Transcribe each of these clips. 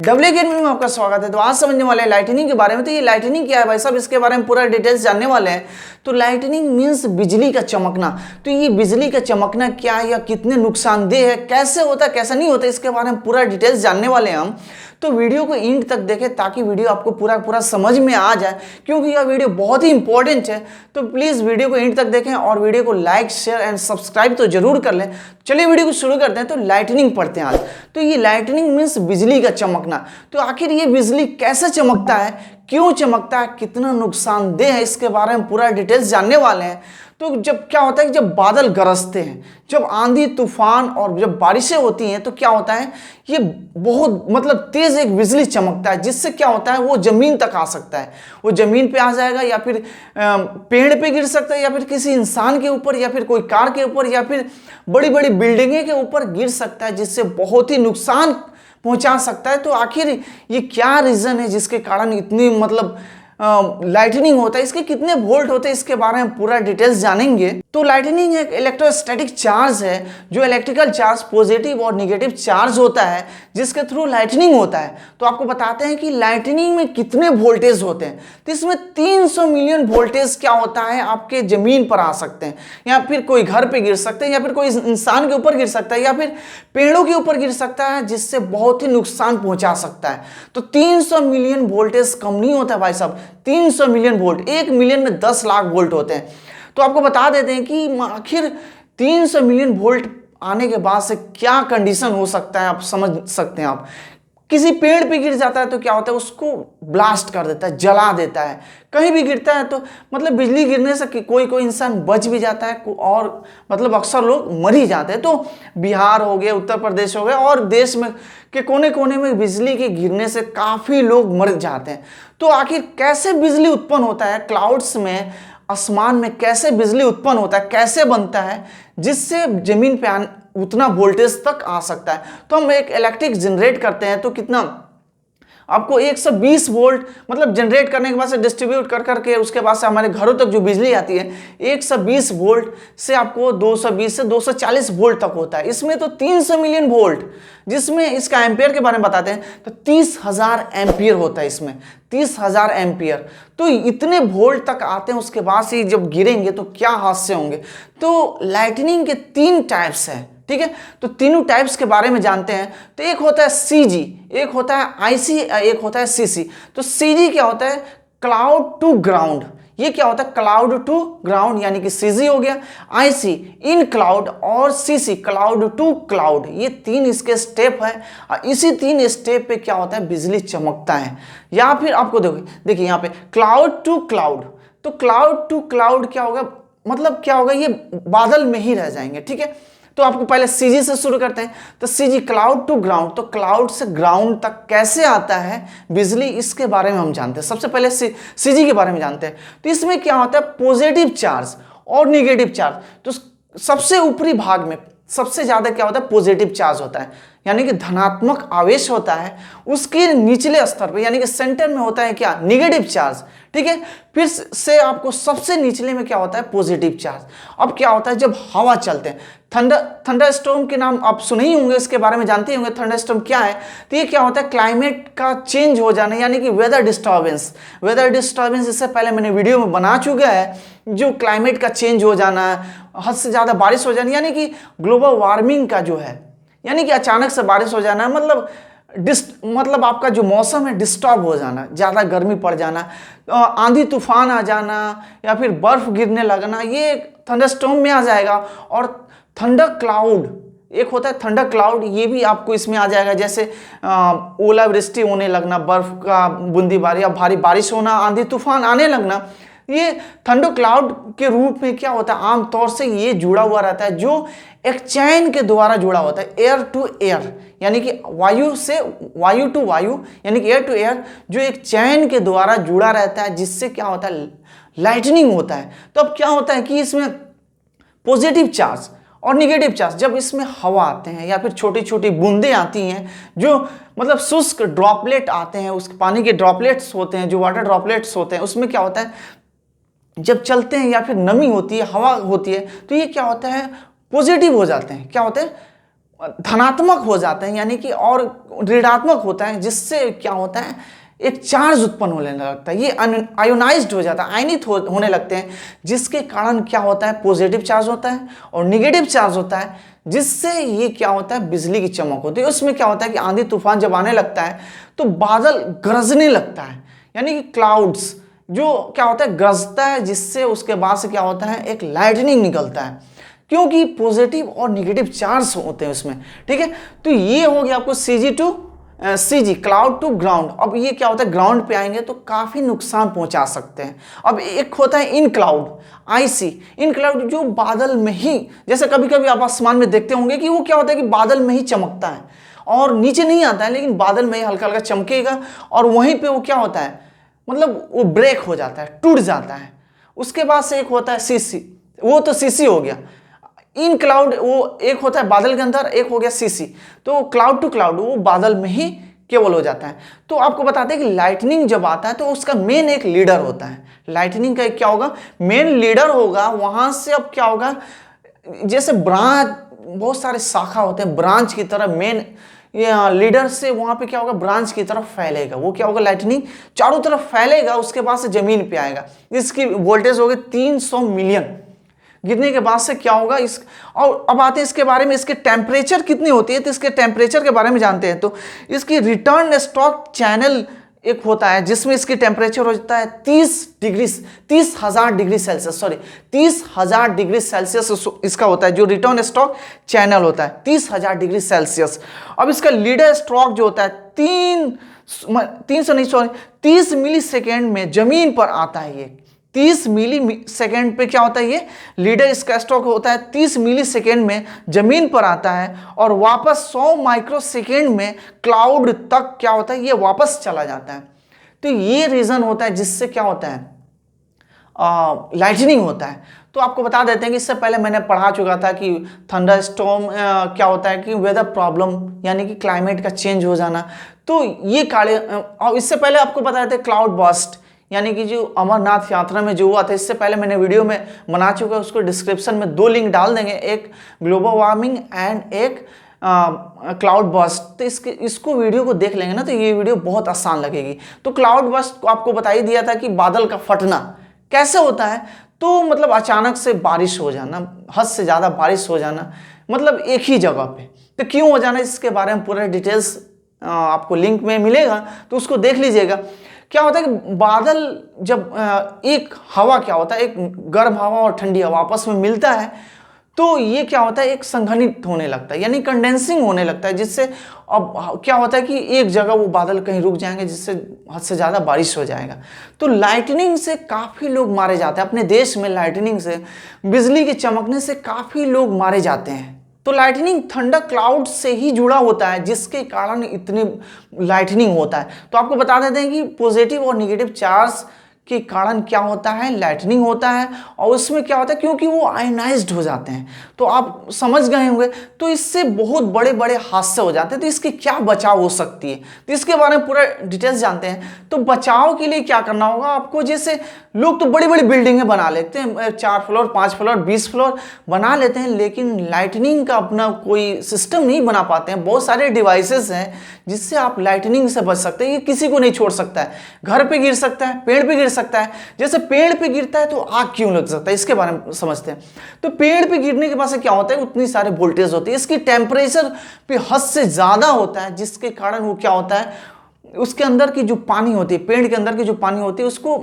W game में आपका स्वागत है। तो आज समझने वाले हैं लाइटनिंग के बारे में। तो ये लाइटनिंग क्या है भाई साहब, इसके बारे में पूरा डिटेल्स जानने वाले हैं। तो लाइटनिंग मीन्स बिजली का चमकना। तो ये बिजली का चमकना क्या है या कितने नुकसानदेह है, कैसे होता है कैसा नहीं होता, इसके बारे में पूरा डिटेल्स जानने वाले हैं हम। तो वीडियो को एंड तक देखें ताकि वीडियो आपको पूरा समझ में आ जाए, क्योंकि यह वीडियो बहुत ही इंपॉर्टेंट है। तो प्लीज़ वीडियो को एंड तक देखें और वीडियो को लाइक शेयर एंड सब्सक्राइब तो जरूर कर लें। चलिए वीडियो को शुरू करते हैं। तो लाइटनिंग पढ़ते हैं आज। तो ये लाइटनिंग मीन्स बिजली का चमकना। तो आखिर ये बिजली कैसे चमकता है, क्यों चमकता है, कितना नुकसानदेह है, इसके बारे में पूरा डिटेल्स जानने वाले हैं। तो जब क्या होता है कि जब बादल गरजते हैं, जब आंधी तूफान और जब बारिशें होती हैं, तो क्या होता है ये बहुत तेज एक बिजली चमकता है, जिससे क्या होता है वो जमीन तक आ सकता है। वो जमीन पे आ जाएगा या फिर पेड़ पे गिर सकता है या फिर किसी इंसान के ऊपर या फिर कोई कार के ऊपर या फिर बड़ी बड़ी बिल्डिंगें के ऊपर गिर सकता है, जिससे बहुत ही नुकसान पहुंचा सकता है। तो आखिर ये क्या रीजन है जिसके कारण इतनी लाइटनिंग होता है, इसके कितने वोल्ट होते हैं, इसके बारे में पूरा डिटेल्स जानेंगे। तो लाइटनिंग एक इलेक्ट्रोस्टैटिक चार्ज है, जो इलेक्ट्रिकल चार्ज पॉजिटिव और नेगेटिव चार्ज होता है, जिसके थ्रू लाइटनिंग होता है। तो आपको बताते हैं कि लाइटनिंग में कितने वोल्टेज होते हैं। तो इसमें 300 मिलियन वोल्टेज क्या होता है आपके जमीन पर आ सकते हैं, या फिर कोई घर पे गिर सकते हैं, या फिर कोई इंसान के ऊपर गिर सकता है, या फिर पेड़ों के ऊपर गिर सकता है, जिससे बहुत ही नुकसान पहुंचा सकता है। तो 300 मिलियन वोल्टेज कम नहीं होता है भाई साहब। 300 मिलियन वोल्ट, 1 मिलियन में 10 लाख वोल्ट होते हैं। तो आपको बता देते हैं कि आखिर 300 मिलियन वोल्ट आने के बाद से क्या कंडीशन हो सकता है, आप समझ सकते हैं। आप किसी पेड़ पे गिर जाता है तो क्या होता है, उसको ब्लास्ट कर देता है, जला देता है। कहीं भी गिरता है तो बिजली गिरने से कोई इंसान बच भी जाता है और अक्सर लोग मर ही जाते हैं। तो बिहार हो गया, उत्तर प्रदेश हो गया और देश में के कोने कोने में बिजली के गिरने से काफ़ी लोग मर जाते हैं। तो आखिर कैसे बिजली उत्पन्न होता है, क्लाउड्स में, आसमान में कैसे बिजली उत्पन्न होता है, कैसे बनता है, जिससे जमीन पे उतना वोल्टेज तक आ सकता है। तो हम एक इलेक्ट्रिक जनरेट करते हैं तो कितना आपको 120 वोल्ट जनरेट करने के बाद से डिस्ट्रीब्यूट कर करके उसके बाद से हमारे घरों तक जो बिजली आती है 120 वोल्ट से आपको 220 से 240 वोल्ट तक होता है। इसमें तो 300 मिलियन वोल्ट, जिसमें इसका एम्पियर के बारे में बताते हैं तो 30,000 एम्पियर होता है इसमें, 30,000 एम्पियर। तो इतने वोल्ट तक आते हैं, उसके बाद से जब गिरेंगे तो क्या हादसे होंगे। तो लाइटनिंग के 3 टाइप्स हैं, ठीक है। तो तीनों टाइप्स के बारे में जानते हैं। तो एक होता है सीजी, एक होता है आईसी, एक होता है सीसी। तो सीजी क्या होता है, क्लाउड टू ग्राउंड। ये क्या होता है, क्लाउड टू ग्राउंड, यानी कि सीजी हो गया। आईसी इन क्लाउड और सीसी क्लाउड टू क्लाउड। ये 3 इसके स्टेप है और इसी 3 स्टेप पे क्या होता है, बिजली चमकता है। या फिर आपको देखिए यहाँ पे क्लाउड टू क्लाउड। तो क्लाउड टू क्लाउड क्या होगा, क्या होगा, ये बादल में ही रह जाएंगे, ठीक है। तो आपको पहले सीजी से शुरू करते हैं। तो सीजी क्लाउड टू ग्राउंड, तो क्लाउड से ग्राउंड तक कैसे आता है बिजली, इसके बारे में हम जानते हैं। सबसे पहले सीजी के बारे में जानते हैं। तो इसमें क्या होता है, पॉजिटिव चार्ज और नेगेटिव चार्ज। तो सबसे ऊपरी भाग में सबसे ज्यादा क्या होता है, पॉजिटिव चार्ज होता है, यानी कि धनात्मक आवेश होता है। उसके निचले स्तर पर यानी कि सेंटर में होता है क्या, नेगेटिव चार्ज, ठीक है। फिर से आपको सबसे निचले में क्या होता है, पॉजिटिव चार्ज। अब क्या होता है, जब हवा चलते हैं, थंडर स्टॉर्म के नाम आप सुने ही होंगे, इसके बारे में जानते होंगे। थंडर स्टॉर्म क्या है, तो ये क्या होता है, क्लाइमेट का चेंज हो जाना, यानी कि वेदर डिस्टर्बेंस। वेदर डिस्टर्बेंस इससे पहले मैंने वीडियो में बना चुका है, जो क्लाइमेट का चेंज हो जाना, हद से ज़्यादा बारिश हो जाना, यानी कि ग्लोबल वार्मिंग का जो है, यानी कि अचानक से बारिश हो जाना, आपका जो मौसम है डिस्टर्ब हो जाना, ज़्यादा गर्मी पड़ जाना, आंधी तूफान आ जाना या फिर बर्फ गिरने लगना, ये थंडरस्टॉर्म में आ जाएगा। और थंडर क्लाउड, एक होता है थंडर क्लाउड, ये भी आपको इसमें आ जाएगा। जैसे ओलावृष्टि होने लगना, बर्फ का बूंदीबारी या भारी बारिश होना, आंधी तूफान आने लगना, ये थंडर क्लाउड के रूप में क्या होता है, आमतौर से ये जुड़ा हुआ रहता है, जो एक चैन के द्वारा जुड़ा होता है, एयर टू एयर, यानी कि वायु से वायु टू वायु, यानी कि एयर टू एयर, जो एक चैन के द्वारा जुड़ा रहता है, जिससे क्या होता है, लाइटनिंग होता है। तो अब क्या होता है कि इसमें पॉजिटिव चार्ज और निगेटिव चार्ज, जब इसमें हवा आते हैं या फिर छोटी छोटी बूंदें आती हैं, जो शुष्क ड्रॉपलेट आते हैं, उस पानी के ड्रॉपलेट्स होते हैं, जो वाटर ड्रॉपलेट्स होते हैं, उसमें क्या होता है, जब चलते हैं या फिर नमी होती है, हवा होती है, तो ये क्या होता है, पॉजिटिव हो जाते हैं। क्या होते हैं, धनात्मक हो जाते हैं, यानी कि और ऋणात्मक होता है, जिससे क्या होता है एक चार्ज उत्पन्न होने लगता है, ये आयोनाइज्ड हो जाता है, आयनित होने लगते हैं, जिसके कारण क्या होता है पॉजिटिव चार्ज होता है और निगेटिव चार्ज होता है, जिससे ये क्या होता है बिजली की चमक होती है। उसमें क्या होता है कि आंधी तूफान जब आने लगता है तो बादल गरजने लगता है, यानी कि क्लाउड्स जो क्या होता है गरजता है, जिससे उसके बाद से क्या होता है एक लाइटनिंग निकलता है, क्योंकि पॉजिटिव और निगेटिव चार्ज होते हैं उसमें। ठीक है, तो ये हो गया आपको CG to CG, cloud to ground. अब ये क्या होता है ग्राउंड पे आएंगे तो काफी नुकसान पहुंचा सकते हैं। अब एक होता है इन क्लाउड, IC, इन क्लाउड जो बादल में ही, जैसे कभी कभी आप आसमान में देखते होंगे कि वो क्या होता है कि बादल में ही चमकता है और नीचे नहीं आता है, लेकिन बादल में ही हल्का हल्का चमकेगा और वहीं पे वो क्या होता है मतलब वो ब्रेक हो जाता है, टूट जाता है। उसके बाद से एक होता है CC, वो तो CC हो गया। इन क्लाउड वो एक होता है बादल के अंदर, एक हो गया CC। तो क्लाउड टू क्लाउड वो बादल में ही केवल हो जाता है। तो आपको बताते हैं कि लाइटनिंग जब आता है तो उसका मेन एक लीडर होता है। लाइटनिंग का एक क्या होगा मेन लीडर होगा। वहां से अब क्या होगा जैसे ब्रांच, बहुत सारे शाखा होते हैं, ब्रांच की तरह मेन लीडर से वहां पे क्या होगा ब्रांच की तरफ फैलेगा। वो क्या होगा लाइटनिंग चारों तरफ फैलेगा, उसके बाद से जमीन पे आएगा। इसकी वोल्टेज होगी 300 मिलियन। गिरने के बाद से क्या होगा इस, और अब आते हैं इसके बारे में, इसके टेम्परेचर कितनी होती है, तो इसके टेम्परेचर के बारे में जानते हैं। तो इसकी रिटर्न स्टॉक चैनल एक होता है जिसमें इसकी टेम्परेचर हो जाता है 30,000 degree Celsius, sorry 30,000 degree Celsius इसका होता है। जो रिटर्न स्टॉक चैनल होता है 30,000 डिग्री सेल्सियस। अब इसका लीडर स्ट्रोक जो होता है 30 मिली सेकेंड में जमीन पर आता है। ये 30 मिली सेकेंड पे क्या होता है ये लीडर इसका स्ट्रोक होता है 30 मिली सेकेंड में जमीन पर आता है और वापस 100 माइक्रो सेकेंड में क्लाउड तक क्या होता है ये वापस चला जाता है। तो ये रीजन होता है जिससे क्या होता है लाइटनिंग होता है। तो आपको बता देते हैं कि इससे पहले मैंने पढ़ा चुका था कि थंडरस्टॉर्म क्या होता है कि वेदर प्रॉब्लम, यानी कि क्लाइमेट का चेंज हो जाना। तो ये काले, और इससे पहले आपको बता देते क्लाउड बर्स्ट, यानी कि जो अमरनाथ यात्रा में जो हुआ था, इससे पहले मैंने वीडियो में बना चुका है, उसको डिस्क्रिप्शन में 2 लिंक डाल देंगे, एक ग्लोबल वार्मिंग एंड एक क्लाउड बर्स्ट। तो इसको वीडियो को देख लेंगे ना तो ये वीडियो बहुत आसान लगेगी। तो क्लाउड बर्स्ट आपको बता ही दिया था कि बादल का फटना कैसे होता है। तो मतलब अचानक से बारिश हो जाना, हद से ज़्यादा बारिश हो जाना, मतलब एक ही जगह पे। तो क्यों हो जाना इसके बारे में पूरा डिटेल्स आपको लिंक में मिलेगा, तो उसको देख लीजिएगा। क्या होता है कि बादल जब एक हवा क्या होता है, एक गर्म हवा और ठंडी हवा आपस में मिलता है तो ये क्या होता है एक संघनित होने लगता है, यानी कंडेंसिंग होने लगता है, जिससे अब क्या होता है कि एक जगह वो बादल कहीं रुक जाएंगे, जिससे हद से ज़्यादा बारिश हो जाएगा। तो लाइटनिंग से काफ़ी लोग मारे जाते हैं अपने देश में। लाइटनिंग से, बिजली के चमकने से काफ़ी लोग मारे जाते हैं। तो लाइटनिंग थंडर क्लाउड से ही जुड़ा होता है, जिसके कारण इतनी लाइटनिंग होता है। तो आपको बता देते हैं कि पॉजिटिव और निगेटिव चार्ज के कारण क्या होता है लाइटनिंग होता है, और उसमें क्या होता है क्योंकि वो आयनाइज्ड हो जाते हैं। तो आप समझ गए होंगे। तो इससे बहुत बड़े बड़े हादसे हो जाते हैं। तो इसकी क्या बचाव हो सकती है, तो इसके बारे में पूरा डिटेल्स जानते हैं। तो बचाव के लिए क्या करना होगा आपको, जैसे लोग तो बड़ी बड़ी बिल्डिंगें बना लेते हैं, 4 फ्लोर 5 फ्लोर 20 फ्लोर बना लेते हैं, लेकिन लाइटनिंग का अपना कोई सिस्टम नहीं बना पाते हैं। बहुत सारे डिवाइसेस हैं जिससे आप लाइटनिंग से बच सकते हैं। ये किसी को नहीं छोड़ सकता है, घर पे गिर सकता है, पेड़ पे गिर सकता है। जैसे पेड़ पे गिरता है तो आग क्यों लग सकता है, इसके बारे में समझते हैं। तो पेड़ पे गिरने के बाद से क्या होता है उतनी सारे वोल्टेज होती है, इसकी टेम्परेचर पे हद से ज़्यादा होता है, जिसके कारण वो क्या होता है उसके अंदर की जो पानी होती है, पेड़ के अंदर की जो पानी होती है उसको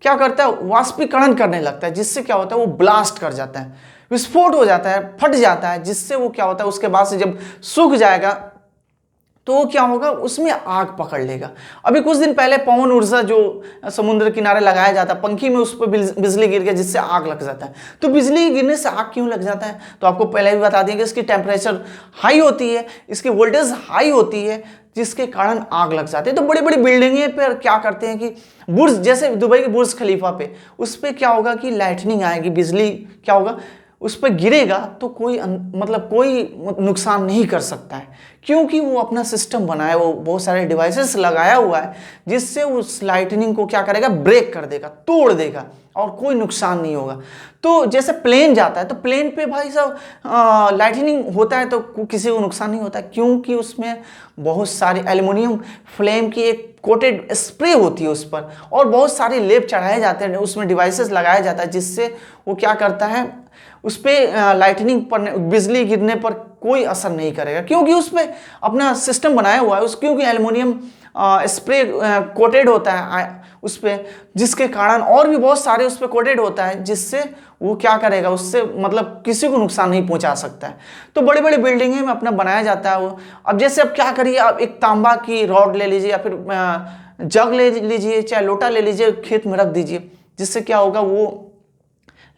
क्या करता है वाष्पीकरण करने लगता है, जिससे क्या होता है वो ब्लास्ट कर जाता है, विस्फोट हो जाता है, फट जाता है, जिससे वो क्या होता है उसके बाद से जब सूख जाएगा तो क्या होगा उसमें आग पकड़ लेगा। अभी कुछ दिन पहले पवन ऊर्जा जो समुद्र किनारे लगाया जाता है, पंखी में उस पर बिजली गिर गया जिससे आग लग जाता है। तो बिजली गिरने से आग क्यों लग जाता है, तो आपको पहले भी बता दें कि इसकी टेम्परेचर हाई होती है, इसकी वोल्टेज हाई होती है, जिसके कारण आग लग जाती है। तो बड़ी बड़ी बिल्डिंगें पर क्या करते हैं कि बुर्ज, जैसे दुबई के बुर्ज खलीफा पे, उस पर क्या होगा कि लाइटनिंग आएगी, बिजली क्या होगा उस पर गिरेगा तो कोई मतलब कोई नुकसान नहीं कर सकता है, क्योंकि वो अपना सिस्टम बनाया, वो बहुत सारे डिवाइसेस लगाया हुआ है जिससे उस लाइटनिंग को क्या करेगा, ब्रेक कर देगा, तोड़ देगा और कोई नुकसान नहीं होगा। तो जैसे प्लेन जाता है तो प्लेन पे भाई साहब लाइटनिंग होता है तो किसी को नुकसान नहीं होता, क्योंकि उसमें बहुत सारी एल्युमिनियम फ्लेम की एक कोटेड स्प्रे होती है उस पर, और बहुत सारे लेप चढ़ाए जाते हैं, उसमें डिवाइसेस लगाया जाता है जिससे वो क्या करता है, उस पर लाइटनिंग पर, बिजली गिरने पर कोई असर नहीं करेगा, क्योंकि उस पर अपना सिस्टम बनाया हुआ है क्योंकि एल्युमिनियम स्प्रे कोटेड होता है उस पर, जिसके कारण और भी बहुत सारे उस पर कोटेड होता है जिससे वो क्या करेगा, उससे मतलब किसी को नुकसान नहीं पहुंचा सकता है। तो बड़े बड़े बिल्डिंगें में अपना बनाया जाता है वो। अब जैसे अब क्या करिए, आप एक तांबा की रॉड ले लीजिए या फिर जग ले लीजिए, चाहे लोटा ले लीजिए, खेत में रख दीजिए, जिससे क्या होगा, वो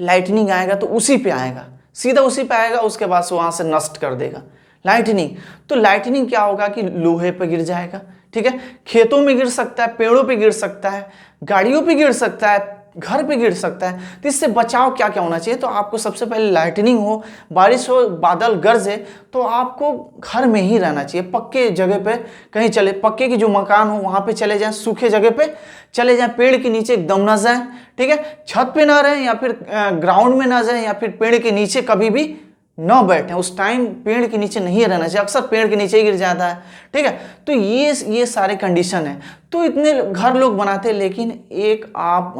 लाइटनिंग आएगा तो उसी पे आएगा, सीधा उसी पे आएगा, उसके बाद से वहां से नष्ट कर देगा लाइटनिंग। तो लाइटनिंग क्या होगा कि लोहे पे गिर जाएगा, ठीक है, खेतों में गिर सकता है, पेड़ों पे गिर सकता है, गाड़ियों पे गिर सकता है, घर पे गिर सकता है। तो इससे बचाव क्या क्या होना चाहिए, तो आपको सबसे पहले लाइटनिंग हो, बारिश हो, बादल गरजे, तो आपको घर में ही रहना चाहिए, पक्के जगह पे कहीं चले, पक्के की जो मकान हो वहां पे चले जाएं, सूखे जगह पे चले जाएं, पेड़ के नीचे एकदम ना जाएं, ठीक है, छत पे ना रहें या फिर ग्राउंड में ना जाएं या फिर पेड़ के नीचे कभी भी न बैठे, उस टाइम पेड़ के नीचे नहीं रहना चाहिए, अक्सर पेड़ के नीचे ही गिर जाता है, ठीक है। तो ये सारे कंडीशन है। तो इतने घर लोग बनाते हैं, लेकिन एक आप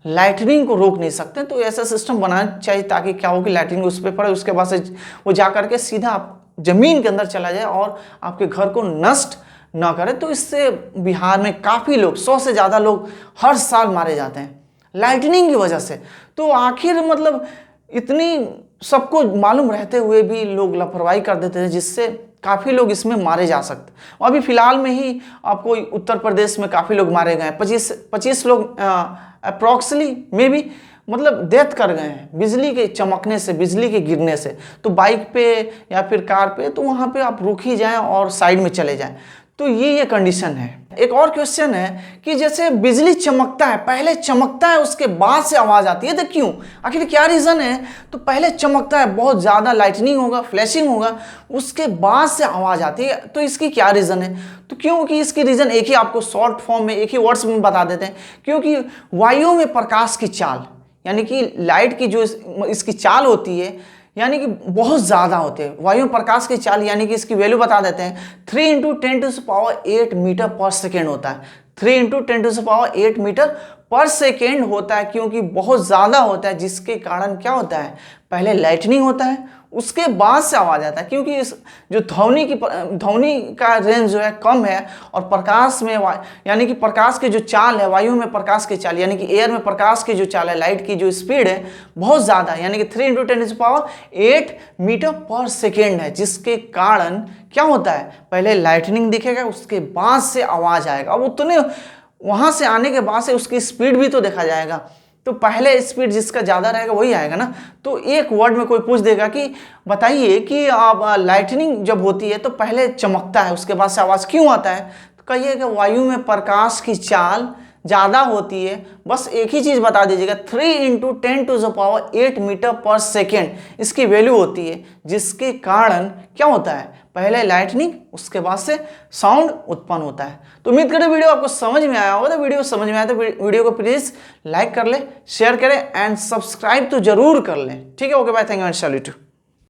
लाइटनिंग को रोक नहीं सकते, तो ऐसा सिस्टम बनाना चाहिए ताकि क्या हो कि लाइटनिंग उस पर पड़े, उसके बाद से वो जा करके सीधा आप जमीन के अंदर चला जाए और आपके घर को नष्ट ना करे। तो इससे बिहार में काफ़ी लोग, 100 से ज़्यादा लोग हर साल मारे जाते हैं लाइटनिंग की वजह से। तो आखिर मतलब इतनी सबको मालूम रहते हुए भी लोग लापरवाही कर देते हैं, जिससे काफ़ी लोग इसमें मारे जा सकते। अभी फिलहाल में ही आपको उत्तर प्रदेश में काफ़ी लोग मारे गए हैं, 25 लोग अप्रॉक्सली में भी मतलब डेथ कर गए हैं बिजली के चमकने से, बिजली के गिरने से। तो बाइक पे या फिर कार पे, तो वहाँ पे आप रुक ही जाएं और साइड में चले जाएं। तो ये कंडीशन है। एक और क्वेश्चन है कि जैसे बिजली चमकता है, पहले चमकता है उसके बाद से आवाज आती है, तो क्यों, आखिर क्या रीजन है? तो पहले चमकता है, बहुत ज्यादा लाइटनिंग होगा, फ्लैशिंग होगा, उसके बाद से आवाज आती है, तो इसकी क्या रीजन है? तो क्योंकि इसकी रीजन एक ही आपको शॉर्ट फॉर्म में, एक ही वर्ड्स में बता देते हैं, क्योंकि वायु में प्रकाश की चाल, यानी कि लाइट की जो इसकी चाल होती है, यानी कि बहुत ज़्यादा होते हैं। वायु प्रकाश की चाल, यानी कि इसकी वैल्यू बता देते हैं, 3 × 10⁸ मीटर पर सेकेंड होता है। 3 × 10⁸ मीटर पर सेकेंड होता है, क्योंकि बहुत ज़्यादा होता है, जिसके कारण क्या होता है, पहले लाइटनिंग होता है, उसके बाद से आवाज़ आता है, क्योंकि इस जो ध्वनि का रेंज जो है कम है, और प्रकाश में यानी कि प्रकाश की जो चाल है, वायु में प्रकाश की चाल, यानी कि एयर में प्रकाश की जो चाल है, लाइट की जो स्पीड है बहुत ज़्यादा है, यानी कि 3 × 10⁸ मीटर पर सेकेंड है, जिसके कारण क्या होता है, पहले लाइटनिंग दिखेगा, उसके बाद से आवाज़ आएगा। अब उतने वहाँ से आने के बाद से उसकी स्पीड भी तो देखा जाएगा, तो पहले स्पीड जिसका ज़्यादा रहेगा वही आएगा ना। तो एक वर्ड में कोई पूछ देगा कि बताइए कि आप लाइटनिंग जब होती है तो पहले चमकता है, उसके बाद से आवाज़ क्यों आता है? तो कहिए कि वायु में प्रकाश की चाल ज़्यादा होती है। बस एक ही चीज़ बता दीजिएगा, 3 × 10⁸ मीटर पर सेकेंड इसकी वैल्यू होती है, जिसके कारण क्या होता है, पहले लाइटनिंग, उसके बाद से साउंड उत्पन्न होता है। तो उम्मीद करें वीडियो आपको समझ में आया होगा। तो वीडियो समझ में आया तो वीडियो को प्लीज़ लाइक कर ले, शेयर करें एंड सब्सक्राइब तो जरूर कर लें। ठीक है, okay bye, thank you and salute.